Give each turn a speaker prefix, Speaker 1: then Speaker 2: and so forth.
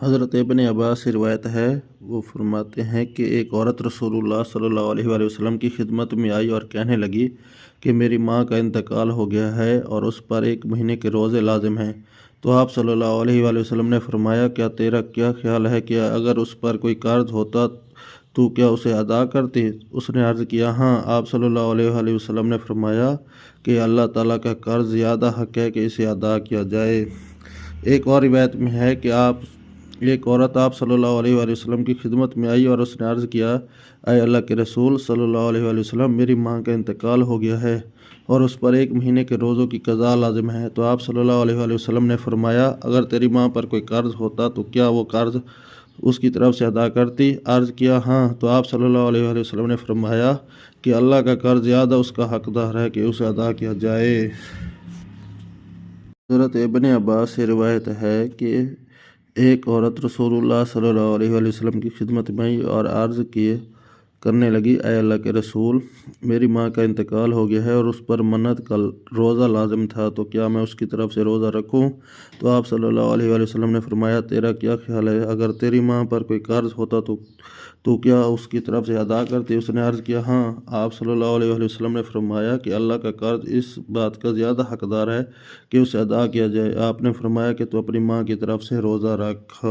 Speaker 1: حضرت ابن عباس سے روایت ہے، وہ فرماتے ہیں کہ ایک عورت رسول اللہ صلی اللہ علیہ وآلہ وسلم کی خدمت میں آئی اور کہنے لگی کہ میری ماں کا انتقال ہو گیا ہے اور اس پر 1 مہینے کے روزے لازم ہیں۔ تو آپ صلی اللہ علیہ وآلہ وسلم نے فرمایا، کیا تیرا کیا خیال ہے کہ اگر اس پر کوئی قرض ہوتا تو کیا اسے ادا کرتی؟ اس نے عرض کیا، ہاں۔ آپ صلی اللہ علیہ وآلہ وسلم نے فرمایا کہ اللہ تعالیٰ کا قرض زیادہ حق ہے کہ اسے ادا کیا جائے۔ ایک اور روایت میں ہے کہ ایک عورت آپ صلی اللہ علیہ وآلہ وسلم کی خدمت میں آئی اور اس نے عرض کیا، اے اللہ کے رسول صلی اللہ علیہ وآلہ وسلم، میری ماں کا انتقال ہو گیا ہے اور اس پر 1 مہینے کے روزوں کی قضا لازم ہے۔ تو آپ صلی اللہ علیہ وآلہ وسلم نے فرمایا، اگر تیری ماں پر کوئی قرض ہوتا تو کیا وہ قرض اس کی طرف سے ادا کرتی؟ عرض کیا، ہاں۔ تو آپ صلی اللہ علیہ وآلہ وسلم نے فرمایا کہ اللہ کا قرض زیادہ اس کا حقدار ہے کہ اسے ادا کیا جائے۔ حضرت ابن عباس سے روایت ہے کہ ایک عورت رسول اللہ صلی اللہ علیہ وآلہ وسلم کی خدمت میں آئی اور عرض کرنے لگی، اے اللہ کے رسول، میری ماں کا انتقال ہو گیا ہے اور اس پر منت کا روزہ لازم تھا، تو کیا میں اس کی طرف سے روزہ رکھوں؟ تو آپ صلی اللہ علیہ وآلہ وسلم نے فرمایا، تیرا کیا خیال ہے اگر تیری ماں پر کوئی قرض ہوتا تو کیا اس کی طرف سے ادا کرتی؟ اس نے عرض کیا، ہاں۔ آپ صلی اللہ علیہ وآلہ وسلم نے فرمایا کہ اللہ کا قرض اس بات کا زیادہ حقدار ہے کہ اسے ادا کیا جائے۔ آپ نے فرمایا کہ تو اپنی ماں کی طرف سے روزہ رکھ۔